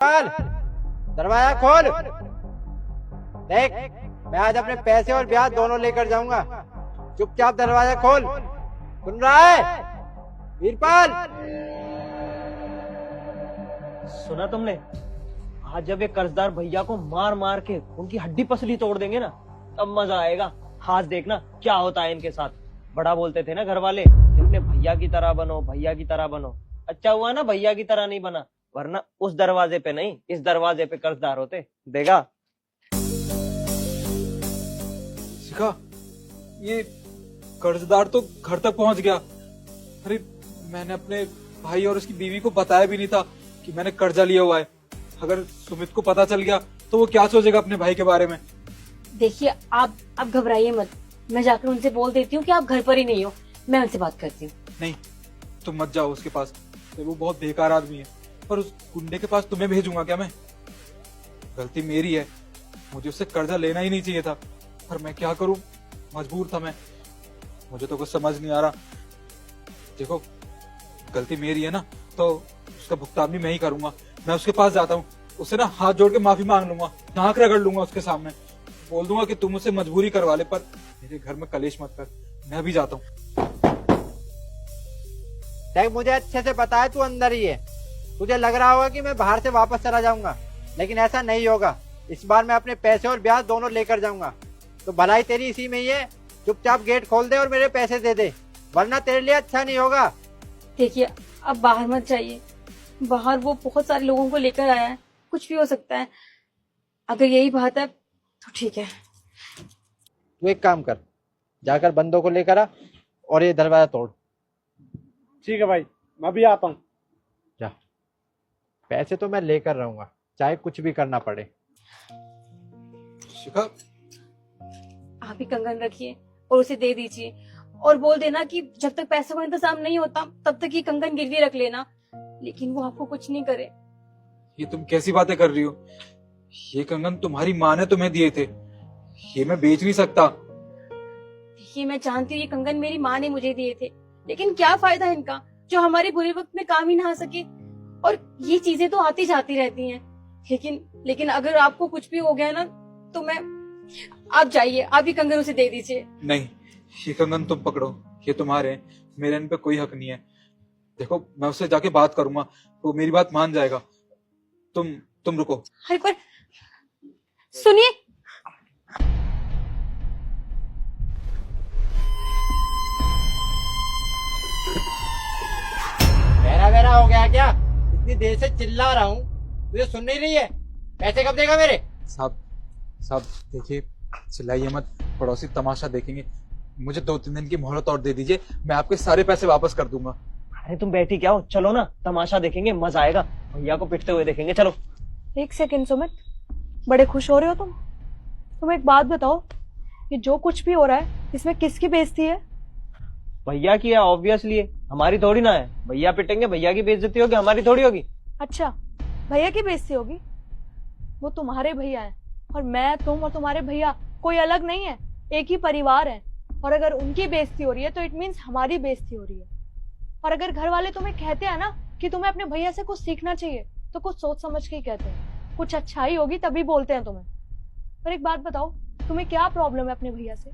चल दरवाजा खोल। देख, मैं आज अपने पैसे और ब्याज दोनों लेकर जाऊंगा। चुपचाप दरवाजा खोल। सुन रहा है वीरपाल? सुना तुमने? आज जब ये कर्जदार भैया को मार मार के उनकी हड्डी पसली तोड़ देंगे ना, तब मजा आएगा। हाथ देखना क्या होता है इनके साथ। बड़ा बोलते थे ना घर वाले कि अपने भैया की तरह बनो, भैया की तरह बनो। अच्छा हुआ ना भैया की तरह नहीं बना, वरना उस दरवाजे पे नहीं, इस दरवाजे पे कर्जदार होते। देगा शिखा, ये कर्जदार तो घर तक पहुंच गया। अरे मैंने अपने भाई और उसकी बीवी को बताया भी नहीं था कि मैंने कर्जा लिया हुआ है। अगर सुमित को पता चल गया तो वो क्या सोचेगा अपने भाई के बारे में। देखिए, आप घबराइए मत। मैं जाकर उनसे बोल देती हूँ कि आप घर पर ही नहीं हो। मैं उनसे बात करती हूँ। नहीं, तुम मत जाओ उसके पास, तो वो बहुत बेकार आदमी है। पर उस गुंडे के पास तुम्हें भेजूंगा क्या मैं? गलती मेरी है, मुझे उससे कर्जा लेना ही नहीं चाहिए था। पर मैं क्या करूं, मजबूर था मैं। मुझे तो कुछ समझ नहीं आ रहा। देखो, गलती मेरी है ना, तो उसका भुगतान भी मैं ही करूंगा। मैं उसके पास जाता हूँ, उससे ना हाथ जोड़ के माफी मांग लूंगा, नाक रगड़ लूंगा उसके सामने। बोल दूंगा कि तुम मुझसे मजबूरी करवा ले, पर मेरे घर में कलेश मत कर। मैं अभी जाता हूँ। देख, मुझे अच्छे से पता है तू अंदर ही है। तुझे लग रहा होगा कि मैं बाहर से वापस चला जाऊंगा, लेकिन ऐसा नहीं होगा। इस बार मैं अपने पैसे और ब्याज दोनों लेकर जाऊंगा। तो भलाई तेरी इसी में ही है। चुपचाप गेट खोल दे और मेरे पैसे दे दे, वरना तेरे लिए अच्छा नहीं होगा। देखिए, अब बाहर मत जाइए। बाहर वो बहुत सारे लोगों को लेकर आया है, कुछ भी हो सकता है। अगर यही बात है तो ठीक है। तू एक काम कर, जाकर बंदों को लेकर आ और ये दरवाजा तोड़। ठीक है भाई, मैं भी आता हूँ। जा, पैसे तो मैं लेकर रहूंगा, चाहे कुछ भी करना पड़े। शिखा, आप ही कंगन रखिए और उसे दे दीजिए, और बोल देना कि जब तक पैसों का इंतजाम नहीं होता तब तक ये कंगन गिरवी रख लेना, लेकिन वो आपको कुछ नहीं करे। ये तुम कैसी बातें कर रही हो? ये कंगन तुम्हारी माँ ने तुम्हें दिए थे, ये मैं बेच नहीं सकता। देखिए, मैं जानती हूँ ये कंगन मेरी माँ ने मुझे दिए थे, लेकिन क्या फायदा इनका जो हमारे बुरे वक्त में काम ही ना आ सके। और ये चीजें तो आती जाती रहती हैं, लेकिन अगर आपको कुछ भी हो गया ना, तो आप जाइए, आप ये कंगन उसे दे दीजिए। नहीं, ये कंगन तुम पकड़ो, ये तुम्हारे हैं, मेरे इन पे कोई हक नहीं है। देखो, मैं उससे जाके बात करूंगा, वो मेरी बात मान जाएगा। तुम रुको। अरे पर सुनिए, मेरा हो गया क्या? इतनी देर से चिल्ला रहा हूँ, तुझे सुन नहीं रही है? पैसे कब देगा मेरे? साहब देखिए, चिल्लाइए मत, पड़ोसी तमाशा देखेंगे। मुझे 2-3 दिन की मोहलत और दे दीजिए, मैं आपके सारे पैसे वापस कर दूंगा। अरे तुम बैठी क्या हो, चलो ना, तमाशा देखेंगे, मजा आएगा। भैया को पिटते हुए देखेंगे, चलो। एक सेकंड सुमित, बड़े खुश हो रहे हो तुम एक बात बताओ, ये जो कुछ भी हो रहा है इसमें किसकी बेइज्जती है? भैया की है, ऑब्वियसली है, हमारी थोड़ी ना है। भैया पिटेंगे, भैया की बेइज्जती होगी, हमारी थोड़ी होगी। अच्छा, भैया की बेइज्जती होगी? वो तुम्हारे भैया है, और मैं, तुम और तुम्हारे भैया कोई अलग नहीं है, एक ही परिवार है। और अगर उनकी बेइज्जती हो रही है तो इट मीन्स हमारी बेइज्जती हो रही है। और अगर घर वाले तुम्हें कहते हैं ना कि तुम्हें अपने भैया से कुछ सीखना चाहिए, तो कुछ सोच समझ के ही कहते हैं, कुछ अच्छाई होगी तभी बोलते हैं तुम्हें। पर एक बात बताओ, तुम्हें क्या प्रॉब्लम है अपने भैया से,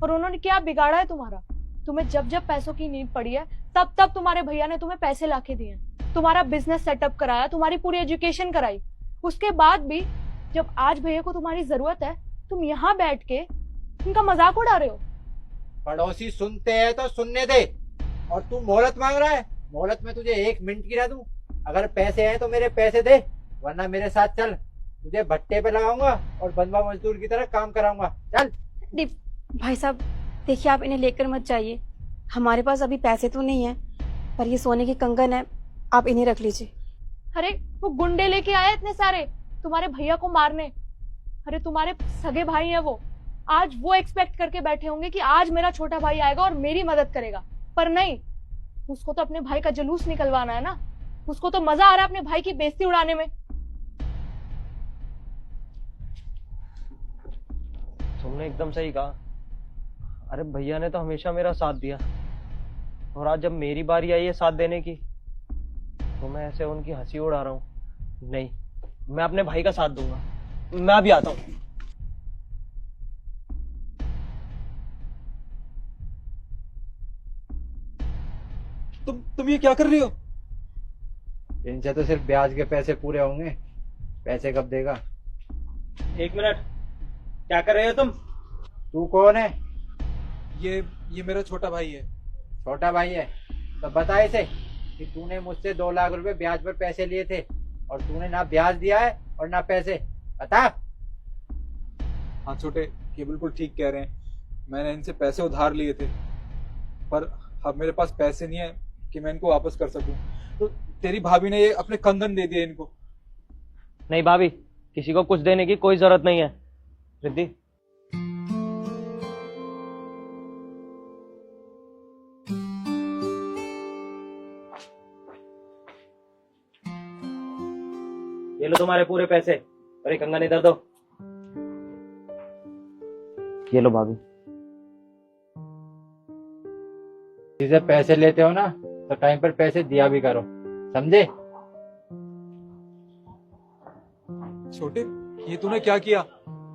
और उन्होंने क्या बिगाड़ा है तुम्हारा? तुम्हें जब जब पैसों की नीड पड़ी है तब तब तुम्हारे भैया ने तुम्हें पैसे लाके दिए, तुम्हारा बिजनेस सेटअप कराया, तुम्हारी पूरी एजुकेशन कराई। उसके बाद भी जब आज भैया को तुम्हारी जरूरत है, तुम यहाँ बैठ के उनका मजाक उड़ा रहे हो। पड़ोसी सुनते हैं तो सुनने दे। और तू मोहलत मांग रहा है? मोहलत में तुझे 1 मिनट गिरा दूं। अगर पैसे हैं तो मेरे पैसे दे, वरना मेरे साथ चल, तुझे भट्टे पे लगाऊंगा और बंधुआ मजदूर की तरह काम कराऊंगा। चल। भाई साहब, देखिए, आप इन्हें लेकर मत जाइए। हमारे पास अभी पैसे तो नहीं है, पर ये सोने के कंगन है, आप इन्हें रख लीजिए। अरे वो गुंडे लेके आए इतने सारे तुम्हारे भैया को मारने। अरे तुम्हारे सगे भाई हैं वो। आज वो एक्सपेक्ट करके बैठे होंगे कि आज मेरा छोटा भाई आएगा और मेरी मदद करेगा, पर नहीं, उसको तो अपने भाई का जुलूस निकलवाना है ना। उसको तो मजा आ रहा है अपने भाई की बेइज्जती उड़ाने में। तुमने एकदम सही कहा। अरे भैया ने तो हमेशा मेरा साथ दिया, और आज जब मेरी बारी आई है साथ देने की, तो मैं ऐसे उनकी हंसी उड़ा रहा हूँ। नहीं, मैं अपने भाई का साथ दूंगा। मैं अभी आता हूँ। तुम ये क्या कर रही हो? इनसे तो सिर्फ ब्याज के पैसे पूरे होंगे, पैसे कब देगा? एक मिनट, क्या कर रहे हो तुम? तू कौन है? ये मेरा छोटा भाई है। छोटा भाई है तो बता इसे कि तूने मुझसे 2 लाख रुपए ब्याज पर पैसे लिए थे और तूने ना ब्याज दिया है और ना पैसे। बता। हाँ छोटे, ये बिल्कुल ठीक कह रहे हैं। मैंने इनसे पैसे उधार लिए थे, पर अब मेरे पास पैसे नहीं है कि मैं इनको वापस कर सकूं। तो तेरी भाभी ने ये अपने कंगन दे दिए इनको। नहीं भाभी, किसी को कुछ देने की कोई जरूरत नहीं है। रिद्धि, ये लो तुम्हारे पूरे पैसे और ये कंगन इधर दो। ये लो भाभी। जिसे पैसे लेते हो ना तो टाइम पर पैसे दिया भी करो, समझे? छोटे, ये तूने क्या किया?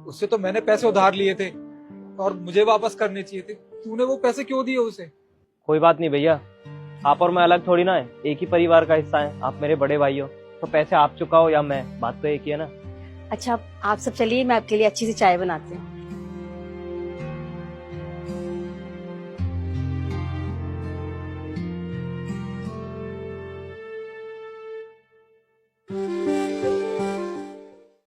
उससे तो मैंने पैसे उधार लिए थे और मुझे वापस करने चाहिए थे। तूने वो पैसे क्यों दिए उसे? कोई बात नहीं भैया, आप और मैं अलग थोड़ी ना है, एक ही परिवार का हिस्सा है। आप मेरे बड़े भाई हो, तो पैसे आप चुकाओ या मैं, बात तो एक ही है ना। अच्छा आप सब चलिए, मैं आपके लिए अच्छी सी चाय बनाती हूँ।